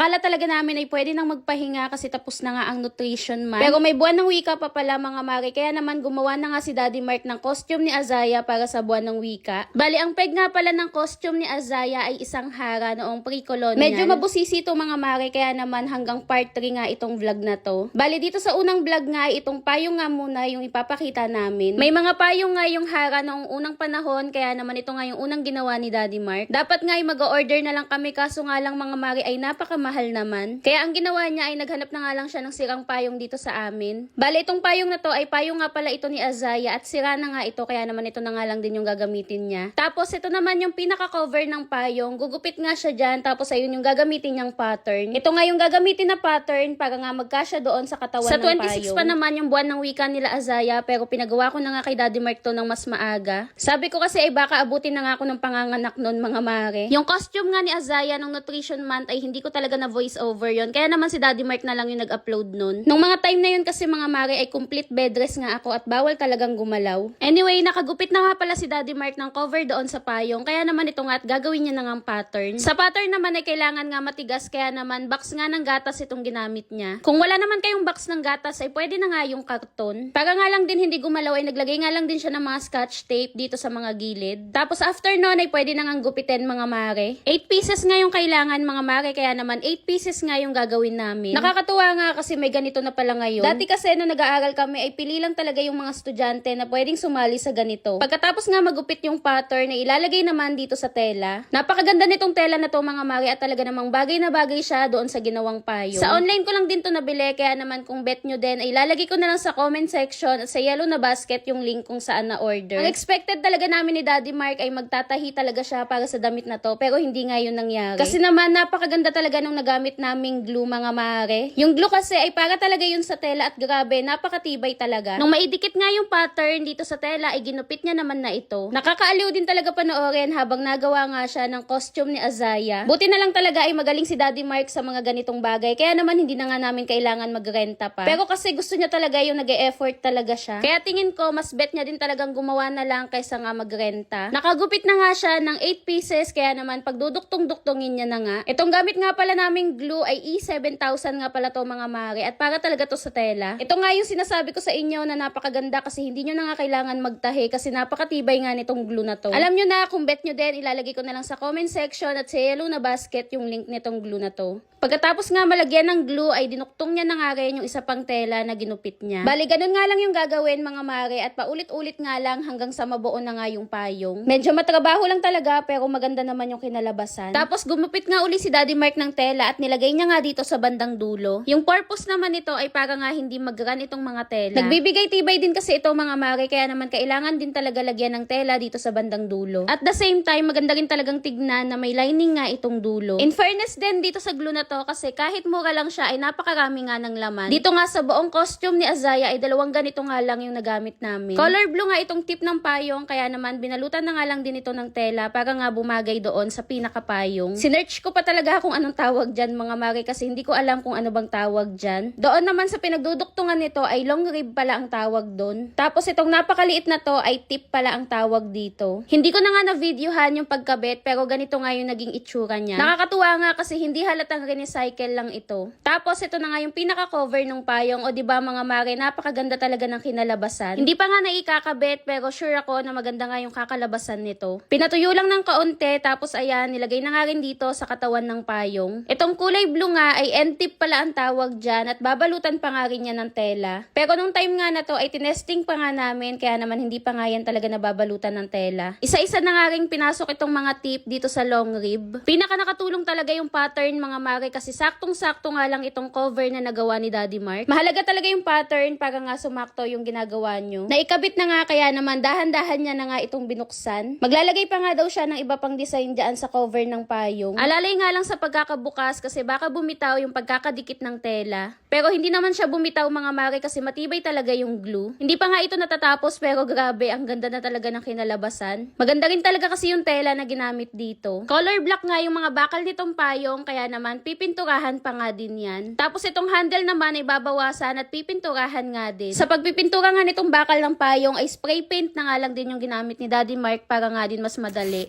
Akala talaga namin ay pwede nang magpahinga kasi tapos na nga ang nutrition month. Pero may buwan ng wika pa pala mga mare, kaya naman gumawa na nga si Daddy Mark ng costume ni Azaya para sa buwan ng wika. Bali, ang peg nga pala ng costume ni Azaya ay isang hara noong pre-colonial. Medyo mabusisi ito mga mare, kaya naman hanggang part 3 nga itong vlog na to. Bali, dito sa unang vlog nga, itong payong nga muna yung ipapakita namin. May mga payong nga yung hara noong unang panahon, kaya naman ito nga yung unang ginawa ni Daddy Mark. Dapat nga ay mag-order na lang kami, kaso nga lang mga mare ay napakamahal naman. Kaya ang ginawa niya ay naghanap na nga lang siya ng sirang payong dito sa amin. Bali, itong payong na to ay payong nga pala ito ni Azaya at sira na nga ito, kaya naman ito na nga lang din yung gagamitin niya. Tapos ito naman yung pinaka-cover ng payong. Gugupit nga siya dyan, tapos ayun yung gagamitin niyang pattern. Ito nga yung gagamitin na pattern para nga magkasya doon sa katawan ng payong. Sa 26 pa naman yung buwan ng wika nila Azaya, pero pinagawa ko na nga kay Daddy Mark to ng mas maaga. Sabi ko kasi ay baka abutin na nga ako ng panganganak noon mga mare. Yung costume nga ni Azaya nung nutrition month ay hindi ko talaga na voice over yon. Kaya naman si Daddy Mark na lang yung nag-upload nun. Nung mga time na yun kasi mga mare ay complete bed rest nga ako at bawal talagang gumalaw. Anyway, nakagupit na nga pala si Daddy Mark ng cover doon sa payong. Kaya naman ito nga at gagawin niya na nga ang pattern. Sa pattern naman ay kailangan nga matigas, kaya naman box nga ng gatas itong ginamit niya. Kung wala naman kayong box ng gatas ay pwede na nga yung karton. Para nga lang din hindi gumalaw ay naglagay nga lang din siya ng mga scotch tape dito sa mga gilid. Tapos after nun ay pwede na nga gupitin mga mare. 8 pieces nga yung kailangan mga mare, kaya naman 8 pieces nga yung gagawin namin. Nakakatuwa nga kasi may ganito na pala ngayon. Dati kasi nung nag-aaral kami ay pili lang talaga yung mga estudyante na pwedeng sumali sa ganito. Pagkatapos nga magupit yung pattern ay ilalagay naman dito sa tela. Napakaganda nitong tela na to mga mare at talaga namang bagay na bagay siya doon sa ginawang payong. Sa online ko lang din to nabili, kaya naman kung bet nyo din ay ilalagay ko na lang sa comment section at sa yellow na basket yung link kung saan na order. Ang expected talaga namin ni Daddy Mark ay magtatahi talaga siya para sa damit na to, pero hindi nga yun nangyari. Kasi naman napakaganda talaga nung nagamit naming glue mga mare. Yung glue kasi ay para talaga yun sa tela at grabe, napakatibay talaga. Nung maidikit nga yung pattern dito sa tela ay ginupit niya naman na ito. Nakakaaliw din talaga panoorin habang nagawa nga siya ng costume ni Azaya. Buti na lang talaga ay magaling si Daddy Mark sa mga ganitong bagay, kaya naman hindi na nga namin kailangan magrenta pa. Pero kasi gusto niya talaga yung nag-e-effort talaga siya. Kaya tingin ko mas bet niya din talagang gumawa na lang kaysa nga magrenta. Nakagupit na nga siya ng 8 pieces, kaya naman pagduduktong-duktongin niya na nga. Itong gamit nga pala naming glue ay E7000 nga pala to mga mare at para talaga to sa tela. Ito nga yung sinasabi ko sa inyo na napakaganda kasi hindi nyo na nga kailangan magtahi kasi napakatibay nga nitong glue na to. Alam nyo na, kung bet nyo din, ilalagay ko na lang sa comment section at sa yellow na basket yung link nitong glue na to. Pagkatapos nga malagyan ng glue ay dinuktong niya na nga rin yung isa pang tela na ginupit niya. Bali, ganun nga lang yung gagawin mga mare at paulit-ulit nga lang hanggang sa mabuo na nga yung payong. Medyo matrabaho lang talaga pero maganda naman yung kinalabasan. Tapos gumupit nga uli si Daddy Mark ng tela at nilagay niya nga dito sa bandang dulo. Yung purpose naman nito ay para nga hindi mag-run itong mga tela. Nagbibigay tibay din kasi ito mga mare, kaya naman kailangan din talaga lagyan ng tela dito sa bandang dulo. At the same time, maganda rin talagang tignan na may lining nga itong dulo. In fairness din dito sa glue na to kasi kahit mura lang siya ay napakarami nga ng laman. Dito nga sa buong costume ni Azaya ay dalawang ganito nga lang yung nagamit namin. Color blue nga itong tip ng payong, kaya naman binalutan na nga lang din ito ng tela para nga bumagay doon sa pinakapayong. Sinearch ko pa talaga kung anong tawag dyan mga mare kasi hindi ko alam kung ano bang tawag dyan. Doon naman sa pinagduduktungan nito ay long rib pala ang tawag doon. Tapos itong napakaliit na to ay tip pala ang tawag dito. Hindi ko na nga na-videohan yung pagkabit pero ganito nga yung naging itsura niya. Nakakatuwa nga kasi hindi halatang recycle lang ito. Tapos ito na nga yung pinaka-cover ng payong, o diba mga mare, napakaganda talaga ng kinalabasan. Hindi pa nga naikakabit pero sure ako na maganda nga yung kakalabasan nito. Pinatuyo lang ng kaunti tapos ayan, nilagay na nga rin dito sa katawan ng payong. Itong kulay blue nga ay end tip pala ang tawag dyan at babalutan pa nga rin yan ng tela. Pero nung time nga na to ay tinesting pa nga namin, kaya naman hindi pa nga yan talaga nababalutan ng tela. Isa-isa na nga rin pinasok itong mga tip dito sa long rib. Pinaka nakatulong talaga yung pattern mga mare kasi saktong-sakto nga lang itong cover na nagawa ni Daddy Mark. Mahalaga talaga yung pattern para nga sumakto yung ginagawa nyo. Naikabit na nga, kaya naman dahan-dahan niya na nga itong binuksan. Maglalagay pa nga daw siya ng iba pang design dyan sa cover ng payong. Alalay nga lang sa pagkakabukas kasi baka bumitaw yung pagkakadikit ng tela. Pero hindi naman siya bumitaw mga mare kasi matibay talaga yung glue. Hindi pa nga ito natatapos pero grabe, ang ganda na talaga ng kinalabasan. Maganda rin talaga kasi yung tela na ginamit dito. Color black nga yung mga bakal nitong payong, kaya naman pipinturahan pa nga din yan. Tapos itong handle naman ay babawasan at pipinturahan nga din. Sa pagpipintura nga nitong bakal ng payong ay spray paint na nga lang din yung ginamit ni Daddy Mark para nga din mas madali.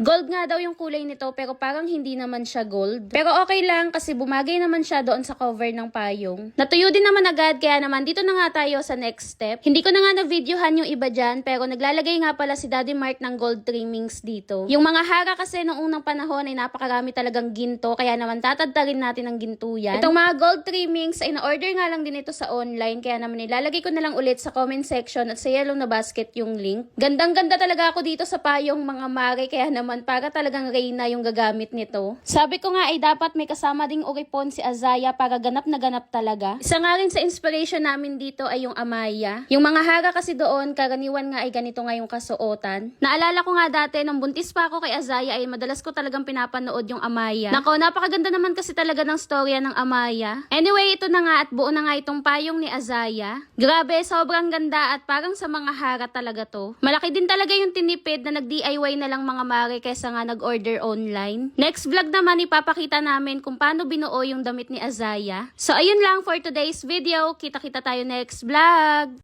Gold nga daw yung kulay nito pero parang hindi naman siya gold. Pero okay lang kasi bumagay naman siya doon sa cover ng payong. Natuyo din naman agad kaya naman dito na nga tayo sa next step. Hindi ko na nga na-videohan yung iba dyan pero naglalagay nga pala si Daddy Mark ng gold trimmings dito. Yung mga hara kasi noong unang panahon ay napakarami talagang ginto kaya naman tatadtarin natin ng ginto yan. Itong mga gold trimmings ay na-order nga lang din ito sa online kaya naman nilalagay ko na lang ulit sa comment section at sa yellow na basket yung link. Gandang-ganda talaga ako dito sa payong mga mare kaya naman para talagang Reyna yung gagamit nito. Sabi ko nga ay dapat may kasama ding uripon si Azaya para ganap na ganap talaga. Isa nga rin sa inspiration namin dito ay yung Amaya. Yung mga hara kasi doon karaniwan nga ay ganito nga yung kasuotan. Naalala ko nga dati nung buntis pa ako kay Azaya ay madalas ko talagang pinapanood yung Amaya. Nako, napakaganda naman kasi talaga ng storya ng Amaya. Anyway, ito na nga at buo na nga itong payong ni Azaya. Grabe, sobrang ganda at parang sa mga hara talaga to. Malaki din talaga yung tinipid na nag-DIY na lang mga mare kaysa nga nag-order online. Next vlog naman ipapakita namin kung paano binuo yung damit ni Azaya. So ayun lang for today's video. Kita-kita tayo next vlog!